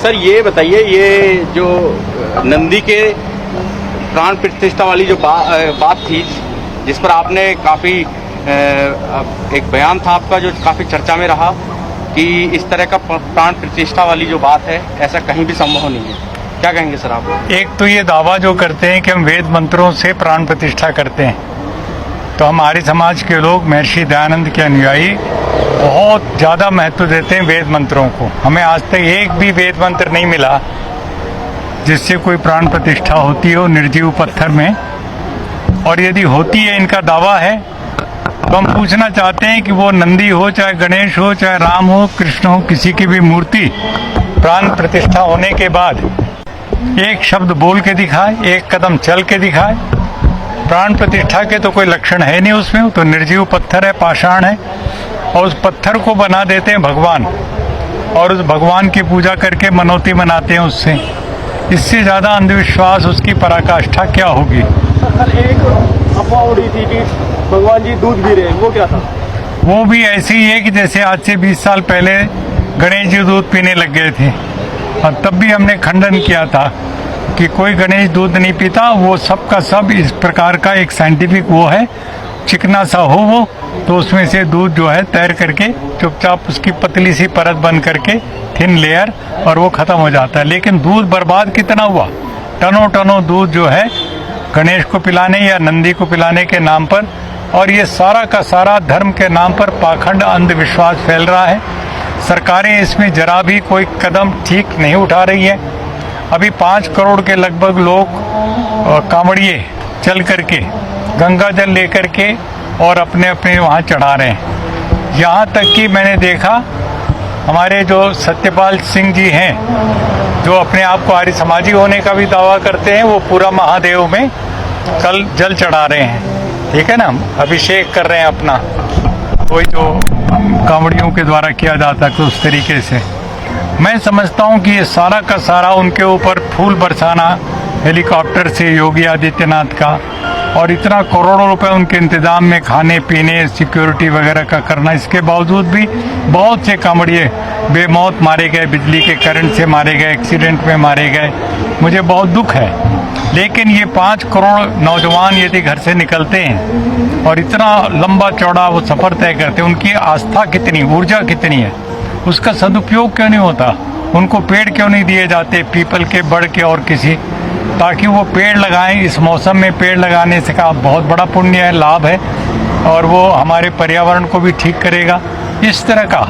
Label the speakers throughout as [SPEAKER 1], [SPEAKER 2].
[SPEAKER 1] Sir ये बताइए, ये जो नंदी के प्राण प्रतिष्ठा वाली जो बात थी, जिस पर आपने काफ़ी एक बयान था आपका जो काफ़ी चर्चा में रहा कि इस तरह का प्राण प्रतिष्ठा वाली जो बात है ऐसा कहीं भी संभव नहीं है, क्या कहेंगे सर आप?
[SPEAKER 2] एक तो ये दावा जो करते हैं कि हम वेद मंत्रों से प्राण प्रतिष्ठा करते हैं, तो हम आर्य समाज के लोग महर्षि दयानंद के अनुयायी बहुत ज़्यादा महत्व देते हैं वेद मंत्रों को। हमें आज तक एक भी वेद मंत्र नहीं मिला जिससे कोई प्राण प्रतिष्ठा होती हो निर्जीव पत्थर में, और यदि होती है, इनका दावा है, तो हम पूछना चाहते हैं कि वो नंदी हो, चाहे गणेश हो, चाहे राम हो, कृष्ण हो, किसी की भी मूर्ति प्राण प्रतिष्ठा होने के बाद एक शब्द बोल के दिखाए, एक कदम चल के दिखाए। प्राण प्रतिष्ठा के तो कोई लक्षण है नहीं उसमें, तो निर्जीव पत्थर है, पाषाण है, और उस पत्थर को बना देते हैं भगवान, और उस भगवान की पूजा करके मनौती मनाते हैं उससे। इससे ज़्यादा अंधविश्वास, उसकी पराकाष्ठा क्या होगी?
[SPEAKER 1] एक अफवाह उड़ी थी कि भगवान जी दूध पी रहे हैं, वो क्या था?
[SPEAKER 2] वो भी ऐसे ही है कि जैसे आज से 20 साल पहले गणेश जी दूध पीने लग गए थे, और तब भी हमने खंडन किया था कि कोई गणेश दूध नहीं पीता, वो सब का सब इस प्रकार का एक साइंटिफिक वो है, चिकना सा हो वो, तो उसमें से दूध जो है तैर करके चुपचाप उसकी पतली सी परत बन करके थिन लेयर, और वो खत्म हो जाता है। लेकिन दूध बर्बाद कितना हुआ, टनों टनों दूध जो है गणेश को पिलाने या नंदी को पिलाने के नाम पर, और ये सारा का सारा धर्म के नाम पर पाखंड अंधविश्वास फैल रहा है। सरकारें इसमें जरा भी कोई कदम ठीक नहीं उठा रही है। अभी 5 करोड़ के लगभग लोग कांवड़िए चल करके गंगा जल लेकर के और अपने अपने वहाँ चढ़ा रहे हैं। यहाँ तक कि मैंने देखा हमारे जो सत्यपाल सिंह जी हैं, जो अपने आप को आर्य समाजी होने का भी दावा करते हैं, वो पूरा महादेव में कल जल चढ़ा रहे हैं, ठीक है ना, अभिषेक कर रहे हैं अपना, वही जो कांवड़ियों के द्वारा किया जाता है उस तरीके से। मैं समझता हूँ कि ये सारा का सारा उनके ऊपर फूल बरसाना हेलीकॉप्टर से योगी आदित्यनाथ का, और इतना करोड़ों रुपए उनके इंतजाम में खाने पीने सिक्योरिटी वगैरह का करना, इसके बावजूद भी बहुत से कांवड़िए बेमौत मारे गए, बिजली के करंट से मारे गए, एक्सीडेंट में मारे गए। मुझे बहुत दुख है। लेकिन ये 5 करोड़ नौजवान यदि घर से निकलते हैं और इतना लंबा चौड़ा वो सफ़र तय करते हैं, उनकी आस्था कितनी, ऊर्जा कितनी है, उसका सदुपयोग क्यों नहीं होता? उनको पेड़ क्यों नहीं दिए जाते, पीपल के, बड़ के और किसी, ताकि वो पेड़ लगाएं। इस मौसम में पेड़ लगाने से का बहुत बड़ा पुण्य है, लाभ है, और वो हमारे पर्यावरण को भी ठीक करेगा। इस तरह का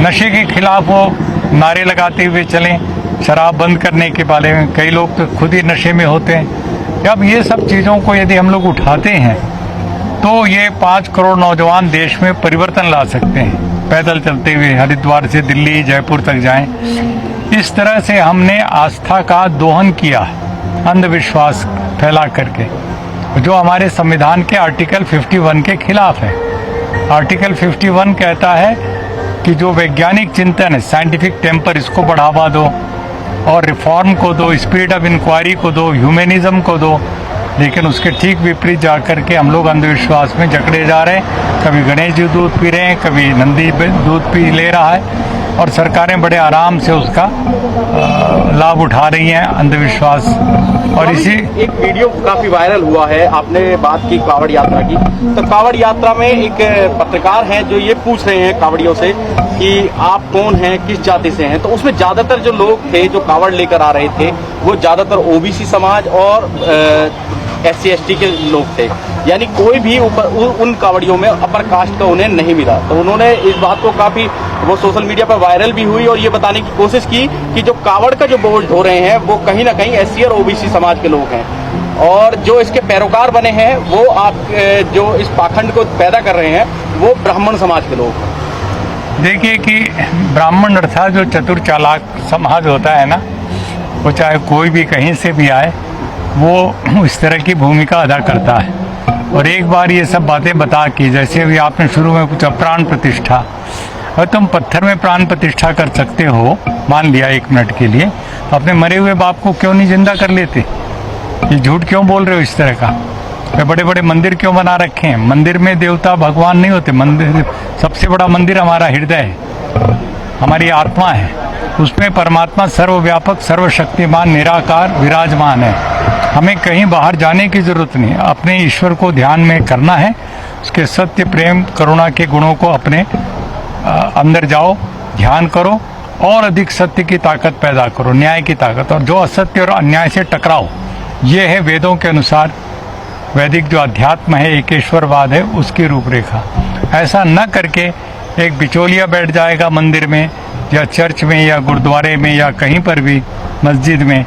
[SPEAKER 2] नशे के खिलाफ वो नारे लगाते हुए चलें, शराब बंद करने के बारे में। कई लोग तो खुद ही नशे में होते हैं। अब ये सब चीज़ों को यदि हम लोग उठाते हैं तो ये 5 करोड़ नौजवान देश में परिवर्तन ला सकते हैं, पैदल चलते हुए हरिद्वार से दिल्ली जयपुर तक जाएं। इस तरह से हमने आस्था का दोहन किया, अंधविश्वास फैला करके, जो हमारे संविधान के आर्टिकल 51 के खिलाफ है। आर्टिकल 51 कहता है कि जो वैज्ञानिक चिंतन है, साइंटिफिक टेम्पर, इसको बढ़ावा दो, और रिफॉर्म को दो, स्पिरिट ऑफ इंक्वायरी को दो, ह्यूमनिज्म को दो। लेकिन उसके ठीक विपरीत जा करके हम लोग अंधविश्वास में जकड़े जा रहे हैं। कभी गणेश जी दूध पी रहे हैं, कभी नंदी दूध पी ले रहा है, और सरकारें बड़े आराम से उसका लाभ उठा रही हैं, अंधविश्वास। और इसी
[SPEAKER 1] एक वीडियो काफी वायरल हुआ है, आपने बात की कांवड़ यात्रा की, तो कांवड़ यात्रा में एक पत्रकार हैं जो ये पूछ रहे हैं कांवड़ियों से कि आप कौन हैं, किस जाति से हैं, तो उसमें ज्यादातर जो लोग थे जो कांवड़ लेकर आ रहे थे वो ज्यादातर ओबीसी समाज और SC/ST के लोग थे, यानी कोई भी उन कांवड़ियों में अपर कास्ट का उन्हें नहीं मिला। तो उन्होंने इस बात को काफी, वो सोशल मीडिया पर वायरल भी हुई, और ये बताने की कोशिश की कि जो कांवड़ का जो बोझ ढो रहे हैं वो कहीं ना कहीं SC और OBC समाज के लोग हैं, और जो इसके पैरोकार बने हैं वो आप जो इस पाखंड को पैदा कर रहे हैं वो ब्राह्मण समाज के लोग हैं।
[SPEAKER 2] देखिए कि ब्राह्मण अर्थात जो चतुर चालाक समाज होता है ना, वो चाहे कोई भी कहीं से भी आए, वो इस तरह की भूमिका अदा करता है। और एक बार ये सब बातें बता के, जैसे अभी आपने शुरू में पूछा प्राण प्रतिष्ठा, और तुम पत्थर में प्राण प्रतिष्ठा कर सकते हो, मान लिया 1 मिनट के लिए, तो अपने मरे हुए बाप को क्यों नहीं जिंदा कर लेते? ये झूठ क्यों बोल रहे हो इस तरह का? बड़े बड़े मंदिर क्यों बना रखे हैं? मंदिर में देवता भगवान नहीं होते, मंदिर, सबसे बड़ा मंदिर हमारा हृदय है, हमारी आत्मा है। उसमें परमात्मा सर्वव्यापक सर्वशक्तिमान निराकार विराजमान है। हमें कहीं बाहर जाने की जरूरत नहीं, अपने ईश्वर को ध्यान में करना है, उसके सत्य प्रेम करुणा के गुणों को अपने अंदर जाओ, ध्यान करो और अधिक सत्य की ताकत पैदा करो, न्याय की ताकत, और जो असत्य और अन्याय से टकराओ। ये है वेदों के अनुसार वैदिक जो अध्यात्म है, एकेश्वरवाद है, उसकी रूपरेखा। ऐसा न करके एक बिचौलिया बैठ जाएगा मंदिर में या चर्च में या गुरुद्वारे में या कहीं पर भी मस्जिद में,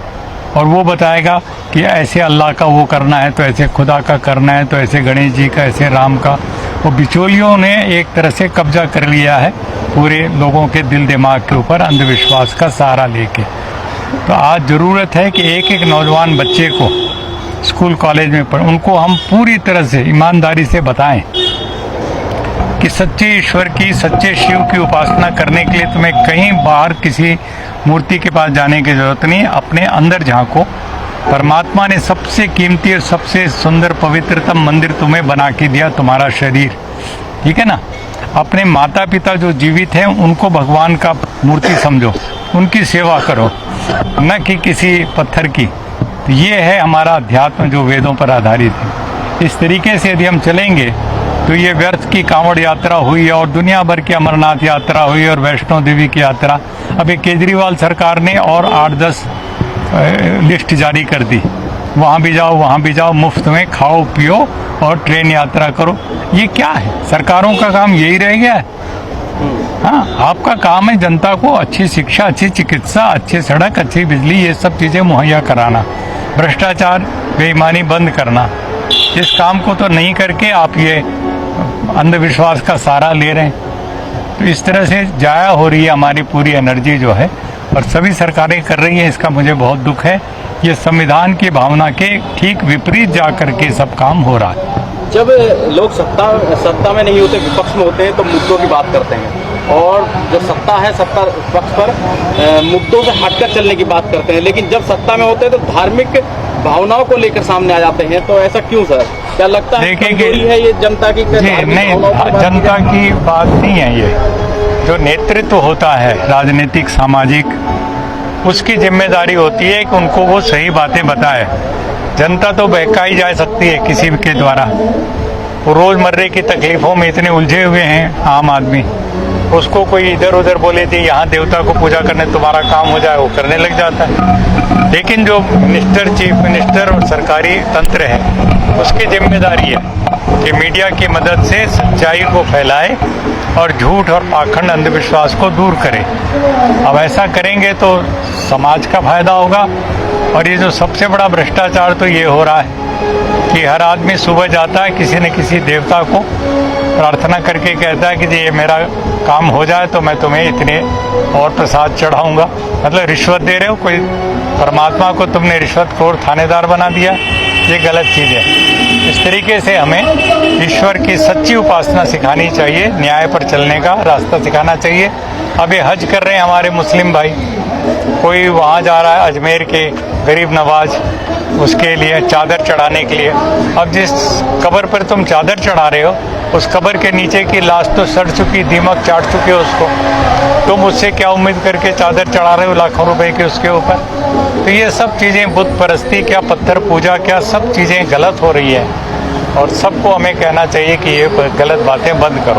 [SPEAKER 2] और वो बताएगा कि ऐसे अल्लाह का वो करना है, तो ऐसे खुदा का करना है, तो ऐसे गणेश जी का, ऐसे राम का। वो बिचौलियों ने एक तरह से कब्जा कर लिया है पूरे लोगों के दिल दिमाग के ऊपर, अंधविश्वास का सहारा लेके। तो आज ज़रूरत है कि एक एक नौजवान बच्चे को स्कूल कॉलेज में उनको हम पूरी तरह से ईमानदारी से बताएं कि सच्चे ईश्वर की, सच्चे शिव की उपासना करने के लिए तुम्हें कहीं बाहर किसी मूर्ति के पास जाने की जरूरत नहीं, अपने अंदर झांको। परमात्मा ने सबसे कीमती और सबसे सुंदर पवित्रतम मंदिर तुम्हें बना के दिया, तुम्हारा शरीर, ठीक है ना। अपने माता पिता जो जीवित हैं उनको भगवान का मूर्ति समझो, उनकी सेवा करो, न कि किसी पत्थर की। तो ये है हमारा अध्यात्म जो वेदों पर आधारित है। इस तरीके से यदि हम चलेंगे तो ये व्यर्थ की कांवड़ यात्रा हुई और दुनिया भर की अमरनाथ यात्रा हुई और वैष्णो देवी की यात्रा, अभी केजरीवाल सरकार ने और 8-10 लिस्ट जारी कर दी, वहाँ भी जाओ, मुफ्त में खाओ पियो और ट्रेन यात्रा करो। ये क्या है? सरकारों का काम यही रह गया है? हाँ, आपका काम है जनता को अच्छी शिक्षा, अच्छी चिकित्सा, अच्छी सड़क, अच्छी बिजली, ये सब चीज़ें मुहैया कराना, भ्रष्टाचार बेईमानी बंद करना। इस काम को तो नहीं करके आप ये अंधविश्वास का सहारा ले रहे हैं। तो इस तरह से जाया हो रही है हमारी पूरी एनर्जी जो है, और सभी सरकारें कर रही हैं, इसका मुझे बहुत दुख है। ये संविधान की भावना के ठीक विपरीत जा करके सब काम हो रहा है।
[SPEAKER 1] जब लोग सत्ता में नहीं होते, विपक्ष में होते हैं, तो मुद्दों की बात करते हैं, और जब सत्ता है, सत्ता पक्ष पर मुद्दों से हटकर चलने की बात करते हैं। लेकिन जब सत्ता में होते हैं तो धार्मिक भावनाओं को लेकर सामने आ जाते हैं। तो ऐसा क्यों सर? क्या लगता है कमजोरी है ये जनता की?
[SPEAKER 2] नहीं, जनता की बात नहीं है ये। जो नेतृत्व होता है राजनीतिक सामाजिक, उसकी जिम्मेदारी होती है कि उनको वो सही बातें बताए। जनता तो बहकाई जा सकती है किसी के द्वारा, वो रोजमर्रे की तकलीफों में इतने उलझे हुए हैं आम आदमी, उसको कोई इधर उधर बोले थी यहाँ देवता को पूजा करने तुम्हारा काम हो जाए, वो करने लग जाता है। लेकिन जो मिनिस्टर, चीफ मिनिस्टर और सरकारी तंत्र है, उसकी जिम्मेदारी है कि मीडिया की मदद से सच्चाई को फैलाए और झूठ और पाखंड अंधविश्वास को दूर करे। अब ऐसा करेंगे तो समाज का फायदा होगा। और ये जो सबसे बड़ा भ्रष्टाचार तो ये हो रहा है कि हर आदमी सुबह जाता है किसी न किसी देवता को प्रार्थना करके कहता है कि ये मेरा काम हो जाए तो मैं तुम्हें इतने और प्रसाद चढ़ाऊंगा। मतलब रिश्वत दे रहे हो, कोई परमात्मा को तुमने रिश्वतखोर थानेदार बना दिया, ये गलत चीज़ है। इस तरीके से हमें ईश्वर की सच्ची उपासना सिखानी चाहिए, न्याय पर चलने का रास्ता सिखाना चाहिए। अब ये हज कर रहे हैं हमारे मुस्लिम भाई, कोई वहाँ जा रहा है अजमेर के गरीब नवाज, उसके लिए चादर चढ़ाने के लिए। अब जिस कब्र पर तुम चादर चढ़ा रहे हो, उस कब्र के नीचे की लाश तो सड़ चुकी, दीमक चाट चुके हो उसको, तुम उससे क्या उम्मीद करके चादर चढ़ा रहे हो लाखों रुपए के उसके ऊपर? तो ये सब चीज़ें, बुत परस्ती क्या, पत्थर पूजा क्या, सब चीज़ें गलत हो रही है। और सबको हमें कहना चाहिए कि ये गलत बातें बंद करो।